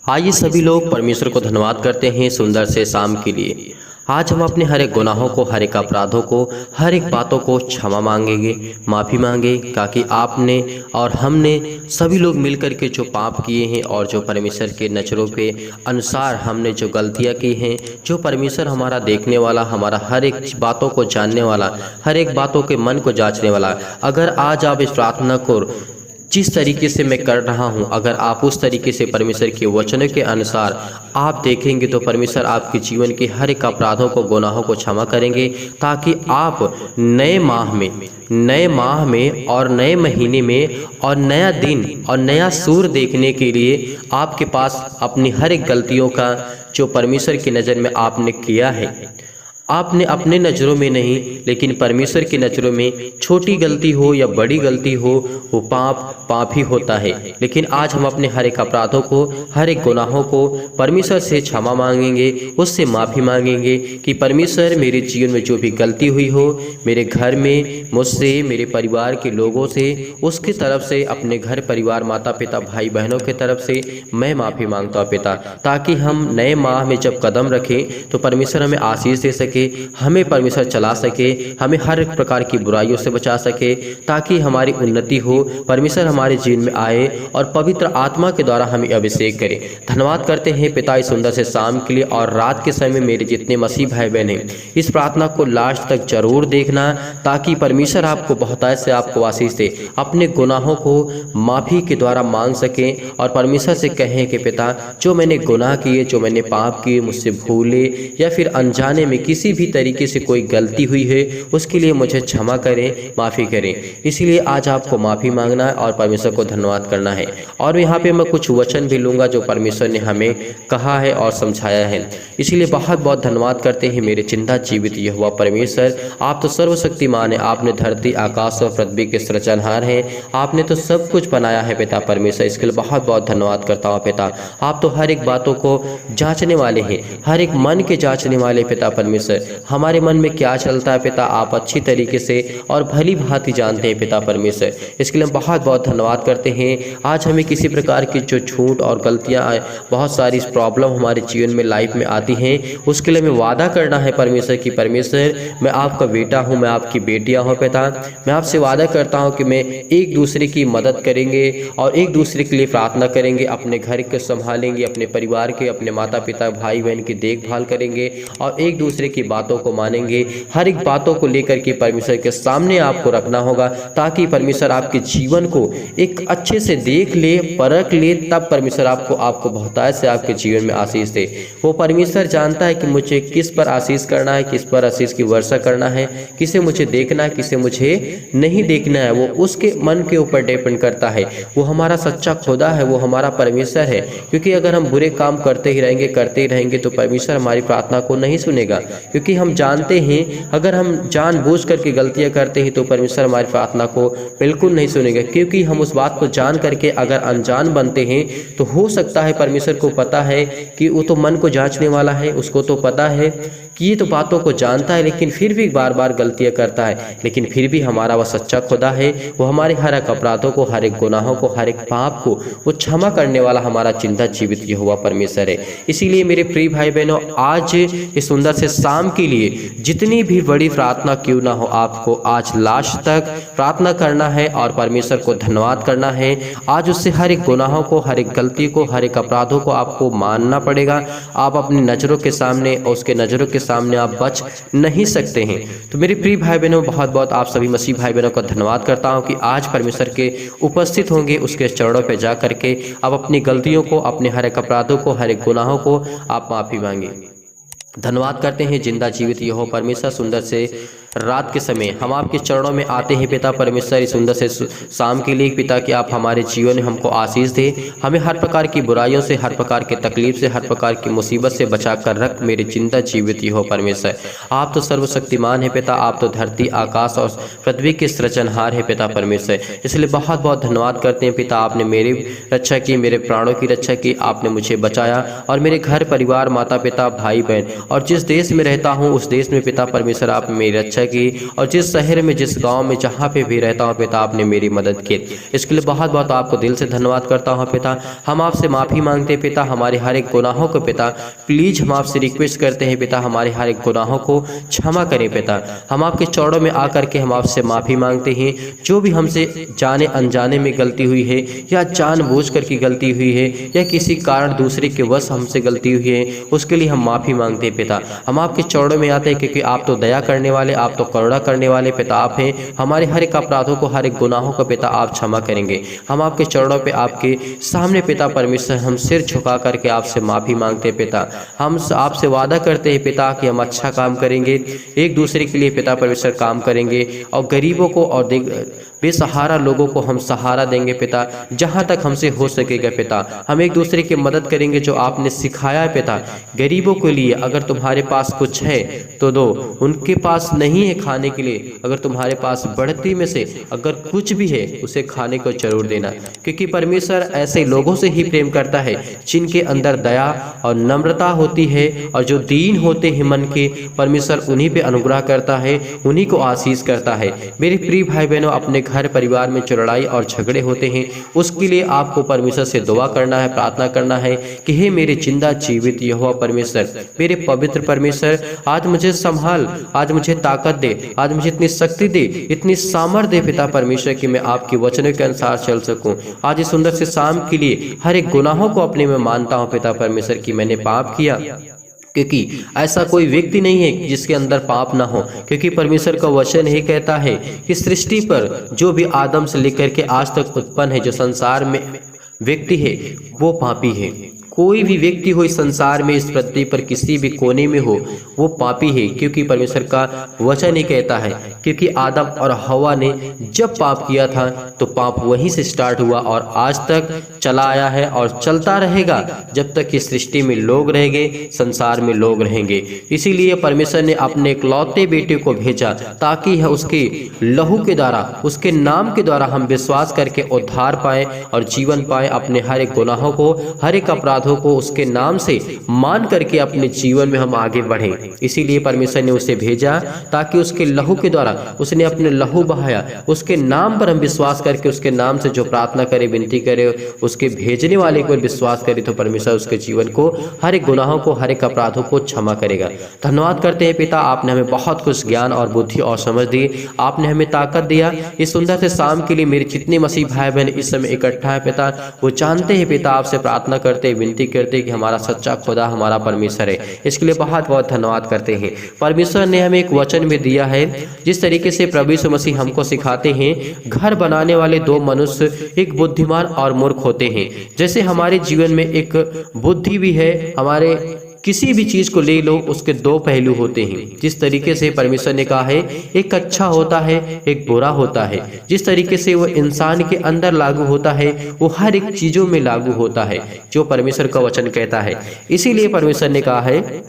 आइए सभी लोग परमेश्वर को धन्यवाद करते हैं सुंदर से शाम के लिए। आज हम अपने हर एक गुनाहों को, हर एक अपराधों को, हर एक बातों को क्षमा मांगेंगे, माफ़ी मांगे, ताकि आपने और हमने सभी लोग मिलकर के जो पाप किए हैं और जो परमेश्वर के नज़रों के अनुसार हमने जो गलतियां की हैं, जो परमेश्वर हमारा देखने वाला, हमारा हर एक बातों को जानने वाला, हर एक बातों के मन को जांचने वाला, अगर आज आप इस प्रार्थना को जिस तरीके से मैं कर रहा हूं, अगर आप उस तरीके से परमेश्वर के वचनों के अनुसार आप देखेंगे तो परमेश्वर आपके जीवन के हर एक अपराधों को, गुनाहों को क्षमा करेंगे, ताकि आप नए माह में और नए महीने में और नया दिन और नया सूर देखने के लिए आपके पास अपनी हर एक गलतियों का जो परमेश्वर की नज़र में आपने किया है, आपने अपने नज़रों में नहीं लेकिन परमेश्वर की नज़रों में छोटी गलती हो या बड़ी गलती हो, वो पाप ही होता है। लेकिन आज हम अपने हर एक अपराधों को, हर एक गुनाहों को परमेश्वर से क्षमा मांगेंगे, उससे माफ़ी मांगेंगे कि परमेश्वर मेरे जीवन में जो भी गलती हुई हो, मेरे घर में, मुझसे, मेरे परिवार के लोगों से, उसकी तरफ से, अपने घर परिवार, माता पिता, भाई बहनों की तरफ से मैं माफ़ी मांगता हूँ पिता, ताकि हम नए माह में जब कदम रखें तो परमेश्वर हमें आशीष दे सके, हमें परमेश्वर चला सके, हमें हर एक प्रकार की बुराइयों से बचा सके, ताकि हमारी उन्नति हो, परमेश्वर हमारे जीवन में आए और पवित्र आत्मा के द्वारा हमें अभिषेक करे। धन्यवाद करते हैं पिता इस सुंदर से शाम के लिए। और रात के समय मेरे जितने मसीह भाई बहन हैं, इस प्रार्थना को लास्ट तक जरूर देखना, ताकि परमेश्वर आपको बहुतायत से आपको आशीष दे, अपने गुनाहों को माफ़ी के द्वारा मांग सकें और परमेश्वर से कहें कि पिता, जो मैंने गुनाह किए, जो मैंने पाप किए, मुझसे भूले या फिर अनजाने में किसी भी तरीके से कोई गलती हुई है, उसके लिए मुझे क्षमा करें, माफ़ी करें। इसलिए आज आपको माफ़ी मांगना है और परमेश्वर को धन्यवाद करना है। और यहाँ पे मैं कुछ वचन भी लूँगा जो परमेश्वर ने हमें कहा है और समझाया है। इसलिए बहुत बहुत धन्यवाद करते हैं मेरे जिंदा जीवित यहोवा परमेश्वर। आप तो सर्वशक्तिमान है, आपने धरती, आकाश और पृथ्वी के सृजनहार हैं, आपने तो सब कुछ बनाया है पिता परमेश्वर। इसके लिए बहुत बहुत धन्यवाद करता हूँ पिता। आप तो हर एक बातों को जाँचने वाले हैं, हर एक मन के जाँचने वाले पिता परमेश्वर। हमारे मन में क्या चलता है पिता, आप अच्छी तरीके से और भली भांति जानते हैं पिता परमेश्वर। इसके लिए हम बहुत बहुत धन्यवाद करते हैं। आज हमें किसी प्रकार की जो झूठ और गलतियां, बहुत सारी प्रॉब्लम हमारे जीवन में, लाइफ में आती हैं, उसके लिए हमें वादा करना है परमेश्वर की परमेश्वर, मैं आपका बेटा हूं, मैं आपकी बेटियां हूं पिता। मैं आपसे वादा करता हूं कि मैं एक दूसरे की मदद करेंगे और एक दूसरे के लिए प्रार्थना करेंगे, अपने घर को संभालेंगे, अपने परिवार के, अपने माता पिता, भाई बहन की देखभाल करेंगे और एक दूसरे की बातों को मानेंगे। हर एक बातों को लेकर के परमेश्वर के सामने आपको रखना होगा, ताकि परमेश्वर आपके जीवन को एक अच्छे से देख ले, परख ले, तब परमेश्वर आपको बहुतायत से आपके जीवन में आशीष दे। वो परमेश्वर जानता है कि मुझे किस पर आशीष करना है, किस पर आशीष की वर्षा करना है, किसे मुझे देखना है, किसे मुझे नहीं देखना है, वो उसके मन के ऊपर डिपेंड करता है। वो हमारा सच्चा खुदा है, वो हमारा परमेश्वर है। क्योंकि अगर हम बुरे काम करते ही रहेंगे तो परमेश्वर हमारी प्रार्थना को नहीं सुनेगा। क्योंकि हम जानते हैं, अगर हम जानबूझ करके गलतियां करते हैं तो परमेश्वर हमारी प्रार्थना को बिल्कुल नहीं सुनेगा। क्योंकि हम उस बात को जान करके अगर अनजान बनते हैं तो हो सकता है परमेश्वर को पता है कि वो तो मन को जांचने वाला है, उसको तो पता है कि ये तो बातों को जानता है, लेकिन फिर भी बार बार गलतियां करता है। लेकिन फिर भी हमारा वह सच्चा खुदा है, वो हमारे हर एक अपराधों को, हर एक गुनाहों को, हर एक पाप को वो क्षमा करने वाला हमारा जिंदा जीवित यहोवा परमेश्वर है। इसीलिए मेरे प्रिय भाई बहनों, आज इस सुंदर से शाम के लिए जितनी भी बड़ी प्रार्थना क्यों ना हो, आपको आज लास्ट तक प्रार्थना करना है और परमेश्वर को धन्यवाद करना है। आज उससे हर एक गुनाहों को, हर एक गलती को, हर एक अपराधों को आपको मानना पड़ेगा। आप अपनी नज़रों के सामने और उसके नज़रों के सामने आप बच नहीं सकते हैं। तो मेरे प्रिय भाई बहनों, बहुत बहुत आप सभी मसीह भाई बहनों का धन्यवाद करता हूं कि आज परमेश्वर के उपस्थित होंगे, उसके चरणों पे जा करके आप अपनी गलतियों को, अपने हर एक अपराधों को, हर एक गुनाहों को आप माफ़ी मांगे। धन्यवाद करते हैं जिंदा जीवित यहोवा परमेश्वर। सुंदर से रात के समय हम आपके चरणों में आते हैं पिता परमेश्वर, इस सुंदर से शाम के लिए पिता कि आप हमारे जीवन में हमको आशीष दे, हमें हर प्रकार की बुराइयों से, हर प्रकार के तकलीफ से, हर प्रकार की मुसीबत से बचा कर रख मेरे जिंदा जीवित हो परमेश्वर। आप तो सर्वशक्तिमान है पिता, आप तो धरती, आकाश और पृथ्वी के सृजनहार है पिता परमेश्वर। इसलिए बहुत बहुत धन्यवाद करते हैं पिता, आपने मेरी रक्षा की, मेरे प्राणों की रक्षा की, आपने मुझे बचाया और मेरे घर परिवार, माता पिता, भाई बहन और जिस देश में रहता हूँ उस देश में पिता परमेश्वर आप मेरी रक्षा की, और जिस शहर में, जिस गांव में, जहां पे भी रहता हूं पिता, आपने मेरी मदद की। इसके लिए बहुत बहुत आपको दिल से धन्यवाद करता हूं पिता। हम आपसे माफ़ी मांगते हैं पिता, हमारे हर एक गुनाहों को पिता प्लीज़ हम आपसे रिक्वेस्ट करते हैं पिता, हमारे हर एक गुनाहों को क्षमा करें पिता। हम आपके चौड़ों में आकर के हम आपसे माफ़ी मांगते हैं, जो भी हमसे जाने अनजाने में गलती हुई है, या जानबूझ कर की गलती हुई है, या किसी कारण दूसरे के वश हमसे गलती हुई है, उसके लिए हम माफ़ी मांगते हैं पिता। हम आपके चौड़ों में आते हैं, क्योंकि आप तो दया करने वाले, आप तो करुणा करने वाले पिता आप हैं। हमारे हर एक अपराधों को, हर एक गुनाहों को पिता आप क्षमा करेंगे। हम आपके चरणों पे, आपके सामने पिता परमेश्वर हम सिर झुका करके आपसे माफ़ी मांगते हैं पिता। हम आपसे वादा करते हैं पिता कि हम अच्छा काम करेंगे, एक दूसरे के लिए पिता परमेश्वर काम करेंगे, और गरीबों को और बेसहारा लोगों को हम सहारा देंगे पिता, जहाँ तक हमसे हो सकेगा पिता। हम एक दूसरे की मदद करेंगे, जो आपने सिखाया है पिता। गरीबों के लिए अगर तुम्हारे पास कुछ है तो दो, उनके पास नहीं है खाने के लिए, अगर तुम्हारे पास बढ़ती में से अगर कुछ भी है उसे खाने को जरूर देना, क्योंकि परमेश्वर ऐसे लोगों से ही प्रेम करता है जिनके अंदर दया और नम्रता होती है, और जो दीन होते हैं मन के, परमेश्वर उन्हीं पे अनुग्रह करता है, उन्हीं को आशीष करता है। मेरे प्रिय भाई बहनों, अपने घर परिवार में जो लड़ाई और झगड़े होते हैं, उसके लिए आपको परमेश्वर से दुआ करना है, प्रार्थना करना है कि हे मेरे जिंदा जीवित यहोवा परमेश्वर, मेरे पवित्र परमेश्वर, आज मुझे संभाल, आज मुझे ताकत दे, आज मुझे इतनी शक्ति दे, इतनी सामर्थ्य दे पिता परमेश्वर, कि मैं आपके वचनों के अनुसार चल सकूं। आज इस सुंदर से शाम के लिए हर एक गुनाहों को अपने में मानता हूं पिता परमेश्वर कि मैंने पाप किया, क्योंकि ऐसा कोई व्यक्ति नहीं है जिसके अंदर पाप ना हो, क्योंकि परमेश्वर का वचन ही कहता है कि सृष्टि पर जो भी आदम से लेकर के आज तक उत्पन्न है, जो संसार में व्यक्ति है, वो पापी है। कोई भी व्यक्ति हो इस संसार में, इस पृथ्वी पर किसी भी कोने में हो, वो पापी है, क्योंकि परमेश्वर का वचन ही कहता है। क्योंकि आदम और हवा ने जब पाप किया था तो पाप वहीं से स्टार्ट हुआ और आज तक चला आया है और चलता रहेगा जब तक कि सृष्टि में लोग रहेंगे, संसार में लोग रहेंगे। इसीलिए परमेश्वर ने अपने इकलौते बेटे को भेजा, ताकि उसके लहू के द्वारा, उसके नाम के द्वारा हम विश्वास करके उद्धार पाए और जीवन पाए। अपने हर एक गुनाहों को, हर एक अपराध को उसके नाम से मान करके अपने जीवन में हम आगे बढ़ें। इसीलिए परमेश्वर ने उसे भेजा, ताकि उसके लहू के द्वारा, उसने अपने लहू बहाया, उसके नाम पर हम विश्वास करके, उसके नाम से जो प्रार्थना करे, विनती करे, उसके भेजने वाले को विश्वास करे, तो परमेश्वर उसके जीवन को, हर एक गुनाहों को, हर एक अपराधों को क्षमा करेगा। धन्यवाद करते हैं पिता, आपने हमें बहुत कुछ ज्ञान और बुद्धि और समझ दी, आपने हमें ताकत दिया। इस सुंदर से शाम के लिए मेरे जितने मसीह भाई बहन इस समय इकट्ठा है पिता, वो जानते हैं पिता, आपसे प्रार्थना करते, विनती करते कि हमारा सच्चा खुदा हमारा परमेश्वर है। इसके लिए बहुत बहुत धन्यवाद करते हैं। परमेश्वर ने हमें एक वचन भी दिया है, जिस तरीके से प्रभु यीशु मसीह हमको सिखाते हैं, घर बनाने वाले दो मनुष्य, एक बुद्धिमान और मूर्ख होते हैं। जैसे हमारे जीवन में एक बुद्धि भी है, हमारे किसी भी चीज को ले लो, उसके दो पहलू होते हैं। जिस तरीके से परमेश्वर ने कहा है, एक अच्छा होता है, एक बुरा होता है। जिस तरीके से वो इंसान के अंदर लागू होता है, वो हर एक चीजों में लागू होता है, जो परमेश्वर का वचन कहता है। इसीलिए परमेश्वर ने कहा है,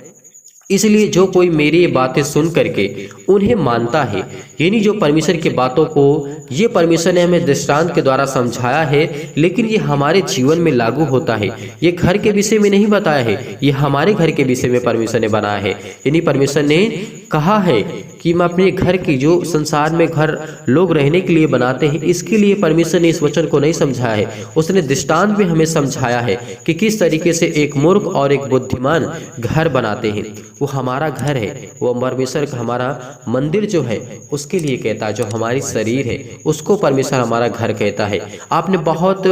इसलिए जो कोई मेरी बातें सुन करके उन्हें मानता है, यानी जो परमेश्वर की बातों को, ये परमेश्वर ने हमें दृष्टांत के द्वारा समझाया है, लेकिन ये हमारे जीवन में लागू होता है। ये घर के विषय में नहीं बताया है, ये हमारे घर के विषय में परमेश्वर ने बनाया है। यानी परमेश्वर ने कहा है कि मैं अपने घर की, जो संसार में घर लोग रहने के लिए बनाते हैं, इसके लिए परमेश्वर ने इस वचन को नहीं समझाया है। उसने दृष्टांत भी हमें समझाया है कि किस तरीके से एक मूर्ख और एक बुद्धिमान घर बनाते हैं। वो हमारा घर है, वो परमेश्वर का हमारा मंदिर जो है उसके लिए कहता है, जो हमारी शरीर है उसको परमेश्वर हमारा घर कहता है। आपने बहुत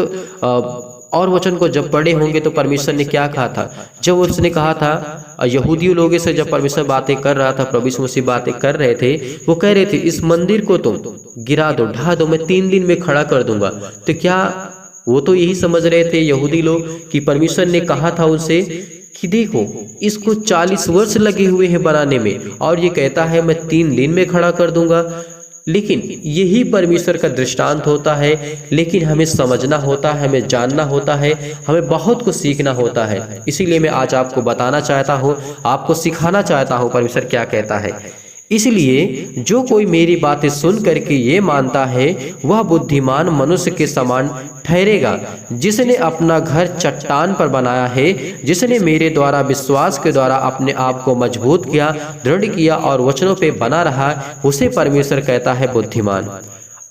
और वचन को जब पढ़े होंगे तो परमेश्वर ने क्या कहा था, जब उसने कहा था यहूदियों लोगों से, जब परमेश्वर बातें कर रहा था, प्रभु यीशु मसीह बातें कर रहे थे, वो कह रहे थे इस मंदिर को तुम गिरा दो, ढा दो, मैं 3 दिन में खड़ा कर दूंगा। तो क्या वो तो यही समझ रहे थे यहूदी लोग कि परमेश्वर ने कहा था उनसे कि देखो इसको 40 वर्ष लगे हुए हैं बनाने में, और ये कहता है मैं 3 दिन में खड़ा कर दूंगा। लेकिन यही परमेश्वर का दृष्टांत होता है, लेकिन हमें समझना होता है, हमें जानना होता है, हमें बहुत कुछ सीखना होता है। इसीलिए मैं आज आपको बताना चाहता हूँ, आपको सिखाना चाहता हूँ परमेश्वर क्या कहता है। इसलिए जो कोई मेरी बातें सुन करके ये मानता है वह बुद्धिमान मनुष्य के समान ठहरेगा, जिसने अपना घर चट्टान पर बनाया है, जिसने मेरे द्वारा विश्वास के द्वारा अपने आप को मजबूत किया, दृढ़ किया और वचनों पे बना रहा, उसे परमेश्वर कहता है बुद्धिमान।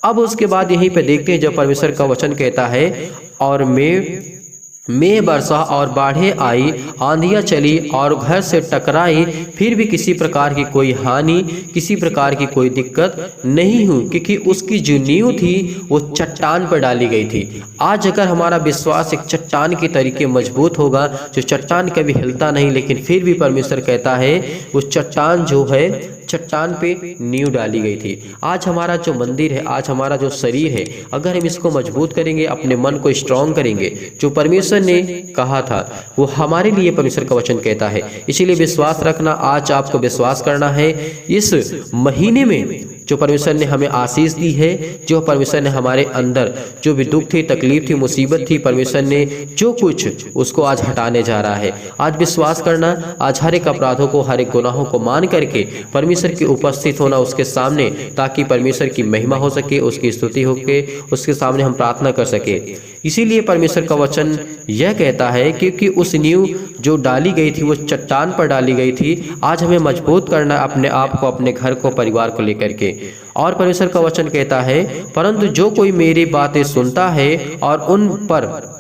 अब उसके बाद यहीं पे देखते हैं जब परमेश्वर का वचन कहता है, और मैं बरसा और बाढ़ें आई, आंधियां चली और घर से टकराई, फिर भी किसी प्रकार की कोई हानि, किसी प्रकार की कोई दिक्कत नहीं हुई, क्योंकि उसकी जो नींव थी वो चट्टान पर डाली गई थी। आज अगर हमारा विश्वास एक चट्टान के तरीके मजबूत होगा, जो चट्टान कभी हिलता नहीं, लेकिन फिर भी परमेश्वर कहता है वो चट्टान जो है चट्टान पे नींव डाली गई थी। आज हमारा जो मंदिर है, आज हमारा जो शरीर है, अगर हम इसको मजबूत करेंगे, अपने मन को स्ट्रांग करेंगे, जो परमेश्वर ने कहा था वो हमारे लिए परमेश्वर का वचन कहता है। इसीलिए विश्वास रखना, आज आपको विश्वास करना है। इस महीने में जो परमेश्वर ने हमें आशीष दी है, जो परमेश्वर ने हमारे अंदर जो भी दुख थी, तकलीफ थी, मुसीबत थी, परमेश्वर ने जो कुछ उसको आज हटाने जा रहा है। आज विश्वास करना, आज हर एक अपराधों को, हर एक गुनाहों को मान करके परमेश्वर की उपस्थित होना उसके सामने, ताकि परमेश्वर की महिमा हो सके, उसकी स्तुति हो के उसके सामने हम प्रार्थना कर सके। इसीलिए परमेश्वर का वचन यह कहता है क्योंकि उस नींव जो डाली गई थी वो चट्टान पर डाली गई थी। आज हमें मजबूत करना अपने आप को, अपने घर को, परिवार को लेकर के। और परमेश्वर का वचन कहता है, परंतु जो कोई मेरी बातें सुनता है और उन पर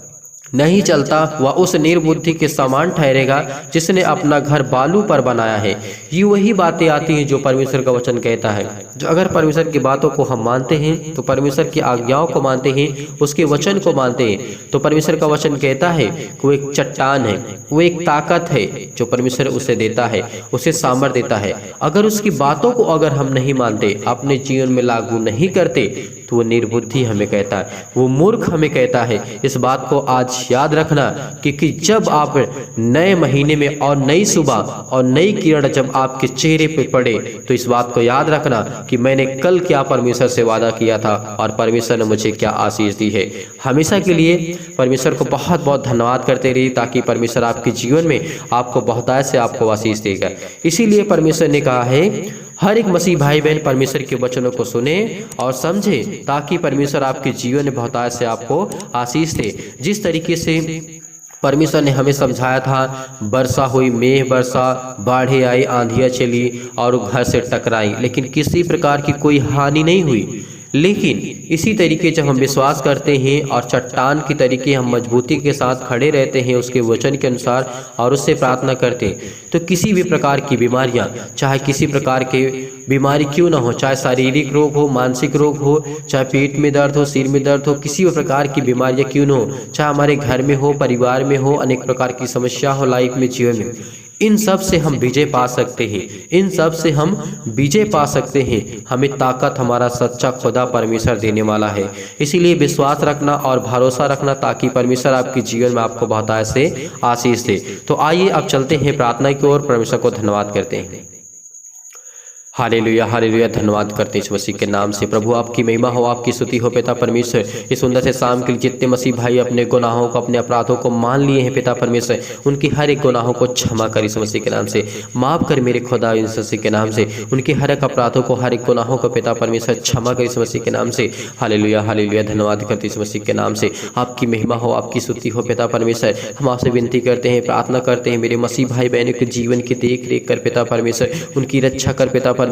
नहीं चलता वह उस निर्बुद्धि के समान ठहरेगा, जिसने अपना घर बालू पर बनाया है। ये वही बातें आती हैं जो परमेश्वर का वचन कहता है। जो अगर परमेश्वर की बातों को हम मानते हैं, तो परमेश्वर की आज्ञाओं को मानते हैं, उसके वचन को मानते हैं, तो परमेश्वर का वचन कहता है कि वो एक चट्टान है, वो एक ताकत है जो परमेश्वर उसे देता है, उसे सामर्थ्य देता है। अगर उसकी बातों को अगर हम नहीं मानते, अपने जीवन में लागू नहीं करते, तो वो निर्बुद्धि हमें कहता है, वो मूर्ख हमें कहता है। इस बात को आज याद रखना, क्योंकि जब आप नए महीने में और नई सुबह और नई किरण जब आपके चेहरे पे पड़े, तो इस बात को याद रखना कि मैंने कल क्या परमेश्वर से वादा किया था और परमेश्वर ने मुझे क्या आशीष दी है। हमेशा के लिए परमेश्वर को बहुत बहुत धन्यवाद करते रहिए, ताकि परमेश्वर आपके जीवन में आपको बहुतायत से आपको आशीष देगा। इसीलिए परमेश्वर ने कहा है हर एक मसीह भाई बहन परमेश्वर के वचनों को सुने और समझे, ताकि परमेश्वर आपके जीवन में बहुतायत से आपको आशीष दे। जिस तरीके से परमेश्वर ने हमें समझाया था, वर्षा हुई, मेघ बरसा, बाढ़ें आई, आंधियां चली और घर से टकराई, लेकिन किसी प्रकार की कोई हानि नहीं हुई। लेकिन इसी तरीके जब हम विश्वास करते हैं और चट्टान की तरीके हम मजबूती के साथ खड़े रहते हैं उसके वचन के अनुसार और उससे प्रार्थना करते हैं, तो किसी भी प्रकार की बीमारियां, चाहे किसी प्रकार के बीमारी क्यों ना हो, चाहे शारीरिक रोग हो, मानसिक रोग हो, चाहे पेट में दर्द हो, सिर में दर्द हो, किसी भी प्रकार की बीमारियां क्यों ना हो, चाहे हमारे घर में हो, परिवार में हो, अनेक प्रकार की समस्या हो लाइफ में, जीवन में, इन सब से हम विजय पा सकते हैं। इन सब से हम विजय पा सकते हैं। हमें ताकत हमारा सच्चा खुदा परमेश्वर देने वाला है। इसीलिए विश्वास रखना और भरोसा रखना, ताकि परमेश्वर आपके जीवन में आपको बहुतायत से आशीष दे। तो आइए अब चलते हैं प्रार्थना की ओर, परमेश्वर को धन्यवाद करते हैं। हालेलुया, हालेलुया, धन्यवाद करते हैं इस मसीह के नाम से। प्रभु आपकी महिमा हो, आपकी स्तुति हो पिता परमेश्वर। इस सुंदर से शाम के लिए जितने मसीह भाई अपने गुनाहों को, अपने अपराधों को मान लिए हैं पिता परमेश्वर, उनकी हर एक गुनाहों को क्षमा कर इस मसीह के नाम से। माफ कर मेरे खुदा इस मसीह के नाम से। उनके हर एक अपराधों को, हर एक गुनाहों को पिता परमेश्वर क्षमा कर इस मसीह के नाम से। हालेलुया, हालेलुया, धन्यवाद करते इस मसीह के नाम से। आपकी महिमा हो, आपकी स्तुति हो पिता परमेश्वर। हम आपसे विनती करते हैं, प्रार्थना करते हैं, मेरे मसीह भाई बहनों के जीवन की देख रेख कर पिता परमेश्वर, उनकी रक्षा कर पिता परमेश्वर,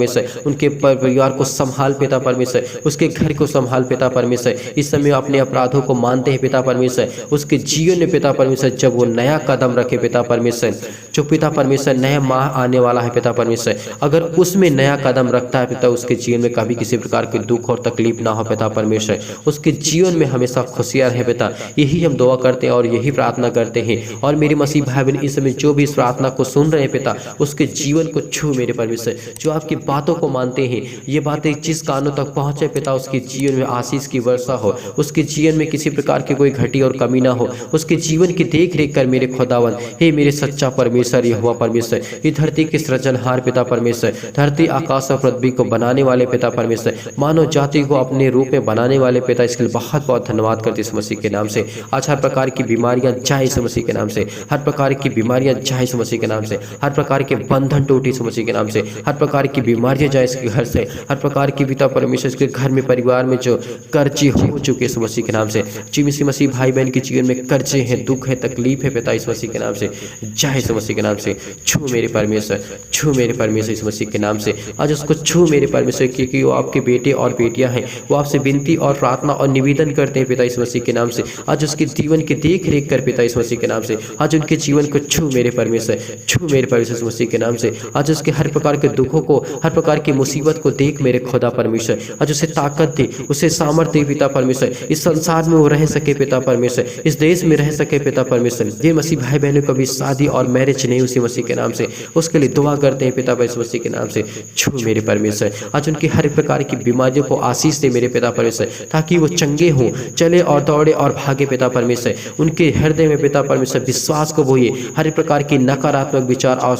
उनके परिवार को संभाल पिता परमेश्वर, उसके घर को संभाल पिता परमेश्वर। इस समय अपने अपराधों को मानते हैं पिता परमेश्वर, उसके जीवन में पिता परमेश्वर जब वो नया कदम रखे पिता परमेश्वर, जो पिता परमेश्वर नया माह आने वाला है पिता परमेश्वर, अगर उसमें नया कदम रखता है पिता, उसके जीवन में कभी किसी प्रकार की दुख और तकलीफ ना हो पिता परमेश्वर, उसके जीवन में हमेशा खुशियां रहे पिता। यही हम दुआ करते हैं और यही प्रार्थना करते हैं। और मेरे मसीह भाई बहन इस समय जो भी इस प्रार्थना को सुन रहे हैं पिता, उसके जीवन को छू मेरे परमेश्वर, जो आपकी बातों को मानते हैं, ये बातें जिस कानों तक पहुंचे पिता, उसके जीवन में आशीष की वर्षा हो, उसके जीवन में किसी प्रकार की कोई घटी और कमी ना हो, उसके जीवन की देख रेख कर मेरे खुदावन। हे मेरे सच्चा परमेश्वर यहोवा परमेश्वर, ये धरती के सृजनहार पिता परमेश्वर, धरती आकाश और पृथ्वी को बनाने वाले पिता परमेश्वर, मानव जाति को अपने रूप में बनाने वाले पिता, इसके लिए बहुत बहुत धन्यवाद करते इस मसीह के नाम से। आज हर प्रकार की बीमारियां जाए इस मसीह के नाम से, हर प्रकार की बीमारियां जाए इस मसीह के नाम से, हर प्रकार के बंधन टूटे इस मसीह के नाम से, हर प्रकार की बीमारियां जाए इसके घर से, हर प्रकार की पिता परमेश्वर इसके घर में परिवार में जो कर्जे हो चुके इस मसीह के नाम से, जी मसीह भाई बहन के जीवन में कर्जे हैं, दुख है, तकलीफ है पिता इस मसीह के नाम से, जाए इस मसीह के नाम से, छू मेरे परमेश्वर, छू मेरे परमेश्वर इस मसीह के नाम से, आज उसको छू मेरे परमेश्वर, क्योंकि वो आपके बेटे और बेटियां हैं, वो आपसे विनती और प्रार्थना और निवेदन करते हैं पिता इस मसीह के नाम से। आज उसके जीवन की देख रेख कर पिता इस मसीह के नाम से, आज उनके जीवन को छू मेरे परमेश्वर, छू मेरे परमेश्वर इस मसीह के नाम से। आज उसके हर प्रकार के दुखों को, हर प्रकार की मुसीबत को देख मेरे खुदा परमेश्वर, आज उसे ताकत दे, उसे सामर्थ्य दे पिता परमेश्वर, इस संसार में वो रह सके पिता परमेश्वर, इस देश में रह सके पिता परमेश्वर। ये मसीह भाई बहनों को भी शादी और मैरिज नहीं उसी मसीह के नाम से, उसके लिए दुआ करते हैं पिता इस मसीह के नाम से, छू मेरे परमेश्वर। आज उनकी हर प्रकार की बीमारियों को आशीष दे मेरे पिता परमेश्वर, ताकि वो चंगे हों, चले और दौड़े और भागे पिता परमेश्वर। उनके हृदय में पिता परमेश्वर विश्वास को बोइए, हर प्रकार की नकारात्मक विचार और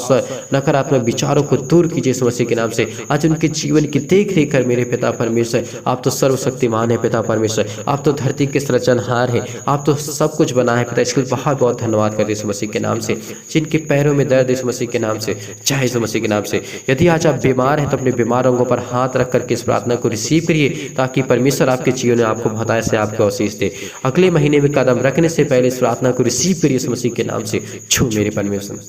नकारात्मक विचारों को दूर कीजिए इस मसीह के नाम से। आज उनके जीवन की देख रेख कर मेरे पिता परमेश्वर, आप तो सर्वशक्तिमान है पिता परमेश्वर, आप तो धरती के सृजनहार हैं, आप तो सब कुछ बना है पिता। इसके लिए बहुत बहुत धन्यवाद करते इस मसीह के नाम से। जिनके पैरों में दर्द इस मसीह के नाम से, चाहे इस मसीह के नाम से। यदि आज आप बीमार हैं तो अपने बीमार अंगों पर हाथ रख करके इस प्रार्थना को रिसीव करिए, ताकि परमेश्वर आपके जीवन में आपको बहुत से आपको आशीष दे। अगले महीने में कदम रखने से पहले इस प्रार्थना को रिसीव करिए इस मसीह के नाम से, छू मेरे परमेश्वर,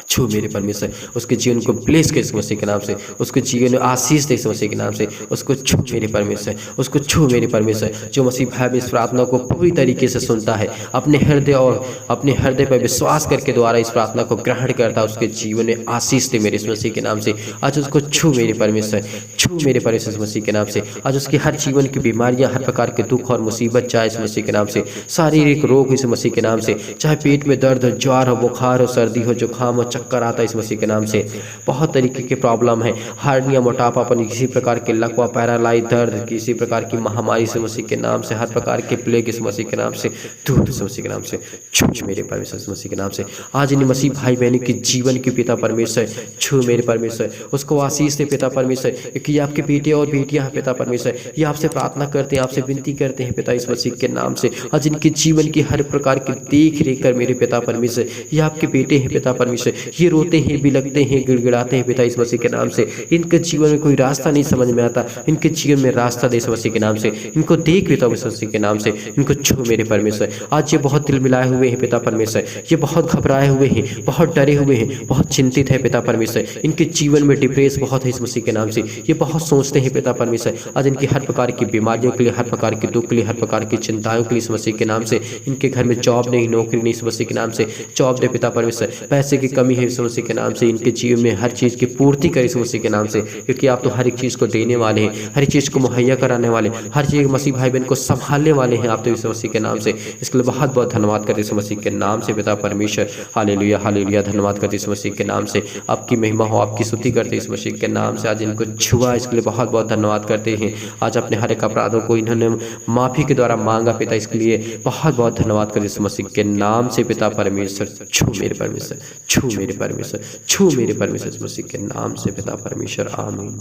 छू मेरे परमेश्वर। उसके जीवन को ब्लेस कर इस मसीह के नाम से, उसके जीवन में आशीष दे इस मसीह के नाम से। उसको छू मेरे परमेश्वर, उसको छू मेरे परमेश्वर। जो मसीह भाई इस प्रार्थना को पूरी तरीके से सुनता है, अपने हृदय पर विश्वास करके द्वारा इस प्रार्थना को ग्रहण करता है, उसके जीवन में आशीष दे मेरे इस मसीह के नाम से। आज उसको छू मेरे परमेश्वर, छू मेरे परमेश्वर इस मसीह के नाम से। आज उसकी हर जीवन की बीमारियां, हर प्रकार के दुख और मुसीबत जाए इस मसीह के नाम से। शारीरिक रोग इस मसीह के नाम से, चाहे पेट में दर्द हो, ज्वार हो, बुखार हो, सर्दी हो, जुकाम हो, चक्कर आता है इस मसीह के नाम से। बहुत तरीके के प्रॉब्लम है, हार्निया, मोटापापन, किसी प्रकार के लकवा, पैरालाइज, दर्द, किसी प्रकार की महामारी इस मसीह के नाम से, हर प्रकार के प्लेग इस मसीह के नाम से दूर इस मसीह के नाम से, छू मेरे परमेश्वर इस मसीह के नाम से। आज इन मसीह भाई बहनों के जीवन के पिता परमेश्वर, छू मेरे परमेश्वर, उसको आशीष दे पिता परमेश्वर, कि आपके बेटे और बेटियां हैं पिता परमेश्वर, ये आपसे प्रार्थना करते हैं, आपसे विनती करते हैं पिता इस मसीह के नाम से। आज इनके जीवन की हर प्रकार की देख रेख कर मेरे पिता परमेश्वर, ये आपके बेटे हैं पिता परमेश्वर, ये रोते हैं, बिलखते हैं, गिड़गिड़ाते हैं पिता इस मसीह के नाम से। इनके जीवन में कोई रास्ता नहीं समझ में आता, इनके जीवन में रास्ता दे इस मसीह के नाम से। इनको देख पिता इस मसीह के नाम से, इनको छू मेरे परमेश्वर। आज ये बहुत दिल मिलाए हुए हैं पिता परमेश्वर, ये बहुत घबराए हुए हैं, बहुत डरे हुए हैं, बहुत चिंतित है पिता परमेश्वर। इनके जीवन में डिप्रेस बहुत है इस मसीह के नाम से, ये बहुत सोचते हैं पिता परमेश्वर। आज इनकी हर प्रकार की बीमारियों के लिए, हर प्रकार के दुख के लिए, हर प्रकार की चिंताओं के लिए इस मसीह के नाम से। इनके घर में जॉब नहीं, नौकरी नहीं, इस मसीह के नाम से जॉब दे पिता परमेश्वर। पैसे की कमी है इस मसीह के नाम से, इनके जीवन में हर चीज़ की पूर्ति करे इस मसीह के नाम से, क्योंकि आप तो हर एक चीज़ को देने वाले हैं, हर एक चीज़ को मुहैया कराने वाले, हर चीज़ मसीह भाई बहन को संभालने वाले हैं आप तो इस मसीह के नाम से। इसके लिए बहुत बहुत धन्यवाद करते इस मसीह के नाम से पिता परमेश्वर। हालेलुया हालेलुया, धन्यवाद करते इस मसीह के नाम से। आपकी महिमा हो, आपकी स्तुति करते इस मसीह के नाम से। आज इनको छुआ, इसके लिए बहुत बहुत धन्यवाद करते हैं। आज अपने हर एक अपराधों को इन्होंने माफ़ी के द्वारा मांगा पिता, इसके लिए बहुत बहुत धन्यवाद करते इस मसीह के नाम से पिता परमेश्वर। छू मेरे परमेश्वर, छू मेरे परमेश्वर, छू मेरे परमेश्वर इस मसीह के नाम से पिता परमेश्वर, आमीन।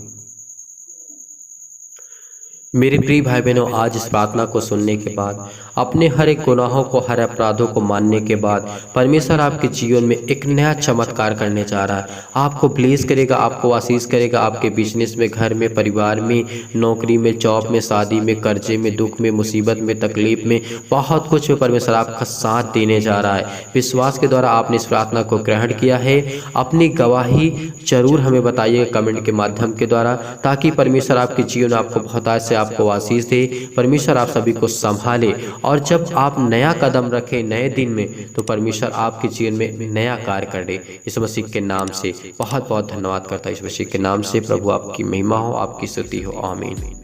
मेरे प्रिय भाई बहनों, आज इस प्रार्थना को सुनने के बाद, अपने हर एक गुनाहों को, हर अपराधों को मानने के बाद, परमेश्वर आपके जीवन में एक नया चमत्कार करने जा रहा है। आपको ब्लेस करेगा, आपको आशीष करेगा, आपके बिजनेस में, घर में, परिवार में, नौकरी में, जॉब में, शादी में, कर्जे में, दुख में, मुसीबत में, तकलीफ में, बहुत कुछ में परमेश्वर आपका साथ देने जा रहा है। विश्वास के द्वारा आपने इस प्रार्थना को ग्रहण किया है। अपनी गवाही जरूर हमें बताइएगा कमेंट के माध्यम के द्वारा, ताकि परमेश्वर आपके जीवन में आपको बहुत से आपको आशीष दे, परमेश्वर आप सभी को संभाले। और जब आप नया कदम रखें नए दिन में, तो परमेश्वर आपके जीवन में नया कार्य करे इस मसीह के नाम से। बहुत बहुत धन्यवाद करता है इस मसीह के नाम से। प्रभु आपकी महिमा हो, आपकी स्तुति हो, आमीन।